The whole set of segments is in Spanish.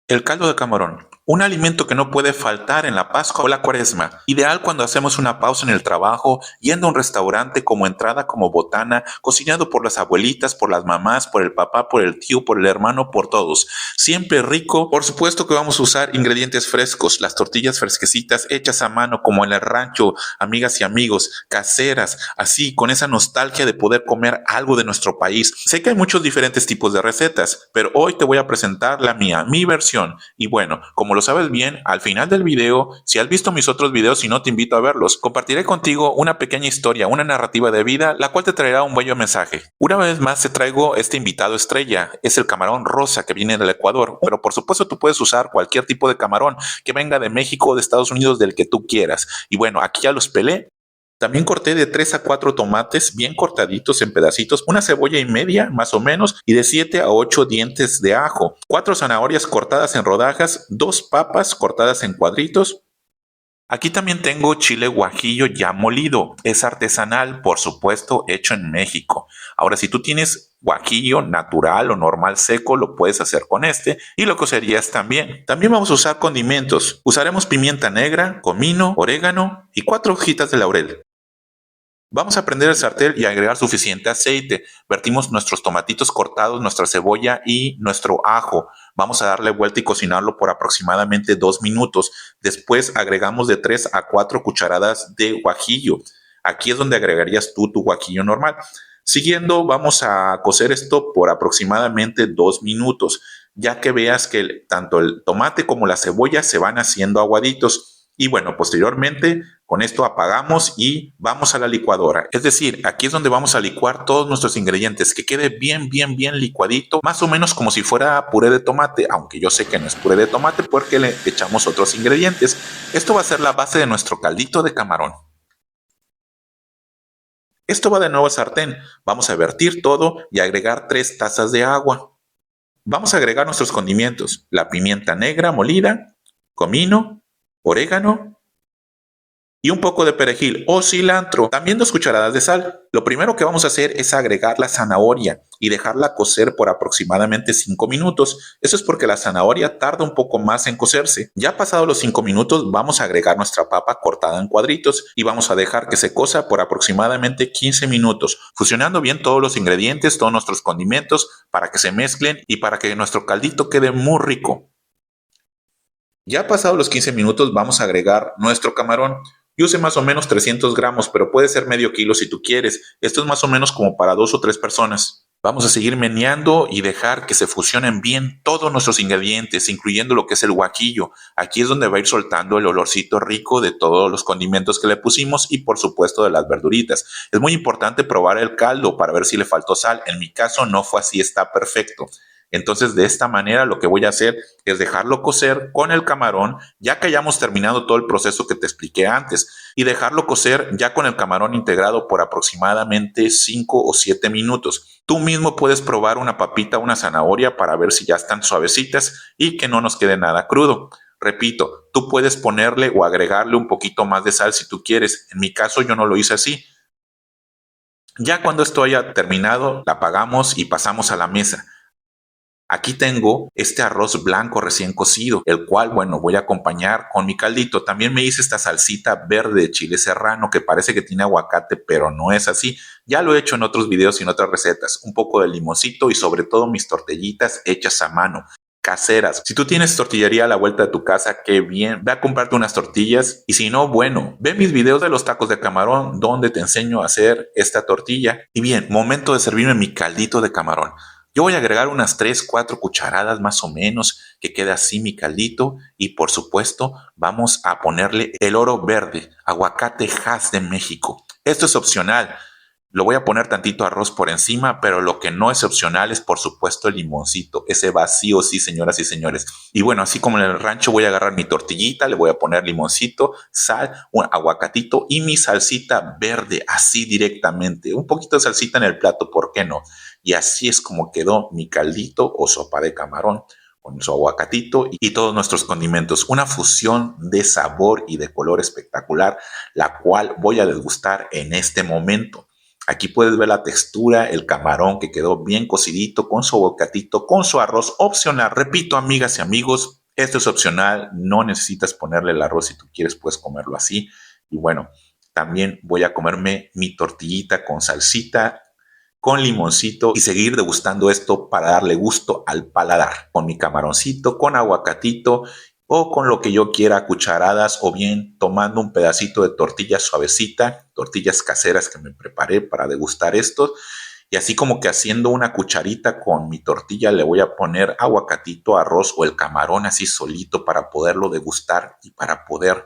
El caldo de camarón, un alimento que no puede faltar en la Pascua o la Cuaresma, ideal cuando hacemos una pausa en el trabajo, yendo a un restaurante como entrada, como botana, cocinado por las abuelitas, por las mamás, por el papá, por el tío, por el hermano, por todos. Siempre rico. Por supuesto que vamos a usar ingredientes frescos, las tortillas fresquecitas hechas a mano como en el rancho, amigas y amigos, caseras, así con esa nostalgia de poder comer algo de nuestro país. Sé que hay muchos diferentes tipos de recetas, pero hoy te voy a presentar la mía, mi versión. Y bueno, como lo sabes bien, al final del video, si has visto mis otros videos y no te invito a verlos, compartiré contigo una pequeña historia, una narrativa de vida, la cual te traerá un bello mensaje. Una vez más te traigo este invitado estrella, es el camarón rosa que viene del Ecuador, pero por supuesto tú puedes usar cualquier tipo de camarón que venga de México o de Estados Unidos, del que tú quieras. Y bueno, aquí ya los pelé. También corté de 3 a 4 tomates bien cortaditos en pedacitos, una cebolla y media más o menos, y de 7 a 8 dientes de ajo, 4 zanahorias cortadas en rodajas, 2 papas cortadas en cuadritos. Aquí también tengo chile guajillo ya molido, es artesanal, por supuesto, hecho en México. Ahora, si tú tienes guajillo natural o normal seco, lo puedes hacer con este y lo cocerías también. También vamos a usar condimentos. Usaremos pimienta negra, comino, orégano y 4 hojitas de laurel. Vamos a prender el sartén y agregar suficiente aceite. Vertimos nuestros tomatitos cortados, nuestra cebolla y nuestro ajo. Vamos a darle vuelta y cocinarlo por aproximadamente 2 minutos. Después agregamos de 3 a 4 cucharadas de guajillo. Aquí es donde agregarías tú tu guajillo normal. Siguiendo, vamos a cocer esto por aproximadamente 2 minutos, ya que veas que tanto el tomate como la cebolla se van haciendo aguaditos. Y bueno, posteriormente con esto apagamos y vamos a la licuadora. Es decir, aquí es donde vamos a licuar todos nuestros ingredientes, que quede bien licuadito, más o menos como si fuera puré de tomate, aunque yo sé que no es puré de tomate porque le echamos otros ingredientes. Esto va a ser la base de nuestro caldito de camarón. Esto va de nuevo al sartén. Vamos a vertir todo y agregar 3 tazas de agua. Vamos a agregar nuestros condimentos, la pimienta negra molida, comino, orégano y un poco de perejil o cilantro, también 2 cucharadas de sal. Lo primero que vamos a hacer es agregar la zanahoria y dejarla cocer por aproximadamente 5 minutos. Eso es porque la zanahoria tarda un poco más en cocerse. Ya pasados los 5 minutos vamos a agregar nuestra papa cortada en cuadritos y vamos a dejar que se cosa por aproximadamente 15 minutos, fusionando bien todos los ingredientes, todos nuestros condimentos para que se mezclen y para que nuestro caldito quede muy rico. Ya pasados los 15 minutos vamos a agregar nuestro camarón. Yo usé más o menos 300 gramos, pero puede ser medio kilo si tú quieres. Esto es más o menos como para 2 o 3 personas. Vamos a seguir meneando y dejar que se fusionen bien todos nuestros ingredientes, incluyendo lo que es el guajillo. Aquí es donde va a ir soltando el olorcito rico de todos los condimentos que le pusimos y por supuesto de las verduritas. Es muy importante probar el caldo para ver si le faltó sal. En mi caso no fue así, está perfecto. Entonces, de esta manera lo que voy a hacer es dejarlo cocer con el camarón, ya que hayamos terminado todo el proceso que te expliqué antes, y dejarlo cocer ya con el camarón integrado por aproximadamente 5 o 7 minutos. Tú mismo puedes probar una papita, una zanahoria para ver si ya están suavecitas y que no nos quede nada crudo. Repito, tú puedes ponerle o agregarle un poquito más de sal si tú quieres. En mi caso yo no lo hice así. Ya cuando esto haya terminado, la apagamos y pasamos a la mesa. Aquí tengo este arroz blanco recién cocido, el cual, bueno, voy a acompañar con mi caldito. También me hice esta salsita verde de chile serrano que parece que tiene aguacate, pero no es así. Ya lo he hecho en otros videos y en otras recetas. Un poco de limoncito y sobre todo mis tortillitas hechas a mano, caseras. Si tú tienes tortillería a la vuelta de tu casa, qué bien. Ve a comprarte unas tortillas y si no, bueno, ve mis videos de los tacos de camarón donde te enseño a hacer esta tortilla. Y bien, momento de servirme mi caldito de camarón. Yo voy a agregar unas 3, 4 cucharadas más o menos, que quede así mi caldito. Y por supuesto, vamos a ponerle el oro verde, aguacate Hass de México. Esto es opcional. Lo voy a poner tantito arroz por encima, pero lo que no es opcional es por supuesto el limoncito. Ese va sí o sí, señoras y señores. Y bueno, así como en el rancho voy a agarrar mi tortillita, le voy a poner limoncito, sal, un aguacatito y mi salsita verde, así directamente. Un poquito de salsita en el plato, ¿por qué no? Y así es como quedó mi caldito o sopa de camarón con su aguacatito y todos nuestros condimentos. Una fusión de sabor y de color espectacular, la cual voy a degustar en este momento. Aquí puedes ver la textura, el camarón que quedó bien cocidito con su aguacatito, con su arroz opcional. Repito, amigas y amigos, Esto es opcional, no necesitas ponerle el arroz si tú quieres, puedes comerlo así. Y bueno, también voy a comerme mi tortillita con salsita, con limoncito y seguir degustando esto para darle gusto al paladar. Con mi camaroncito, con aguacatito o con lo que yo quiera, cucharadas o bien tomando un pedacito de tortilla suavecita, tortillas caseras que me preparé para degustar esto. Y así como que haciendo una cucharita con mi tortilla le voy a poner aguacatito, arroz o el camarón así solito para poderlo degustar y para poder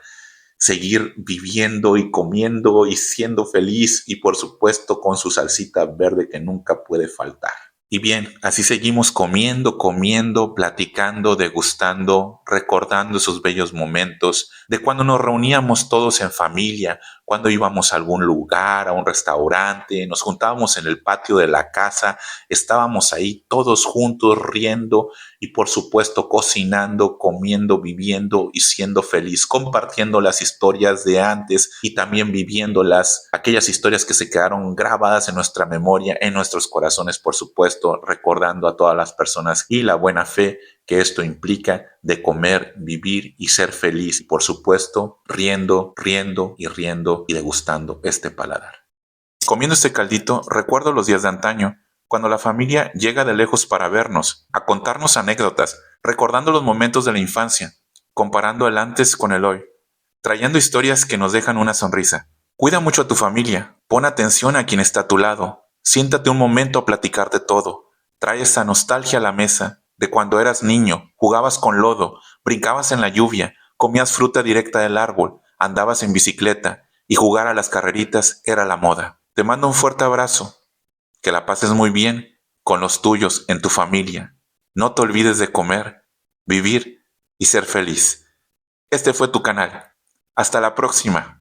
seguir viviendo y comiendo y siendo feliz y por supuesto con su salsita verde que nunca puede faltar. Y bien, así seguimos comiendo, comiendo, platicando, degustando, recordando esos bellos momentos de cuando nos reuníamos todos en familia, cuando íbamos a algún lugar, a un restaurante, nos juntábamos en el patio de la casa, estábamos ahí todos juntos riendo y por supuesto cocinando, comiendo, viviendo y siendo feliz, compartiendo las historias de antes y también viviéndolas, aquellas historias que se quedaron grabadas en nuestra memoria, en nuestros corazones, por supuesto, recordando a todas las personas y la buena fe que esto implica de comer, vivir y ser feliz, y por supuesto, riendo, riendo y riendo y degustando este paladar. Comiendo este caldito, recuerdo los días de antaño, cuando la familia llega de lejos para vernos, a contarnos anécdotas, recordando los momentos de la infancia, comparando el antes con el hoy, trayendo historias que nos dejan una sonrisa. Cuida mucho a tu familia, pon atención a quien está a tu lado, siéntate un momento a platicar de todo, trae esa nostalgia a la mesa, de cuando eras niño, jugabas con lodo, brincabas en la lluvia, comías fruta directa del árbol, andabas en bicicleta y jugar a las carreritas era la moda. Te mando un fuerte abrazo, que la pases muy bien con los tuyos en tu familia. No te olvides de comer, vivir y ser feliz. Este fue tu canal. Hasta la próxima.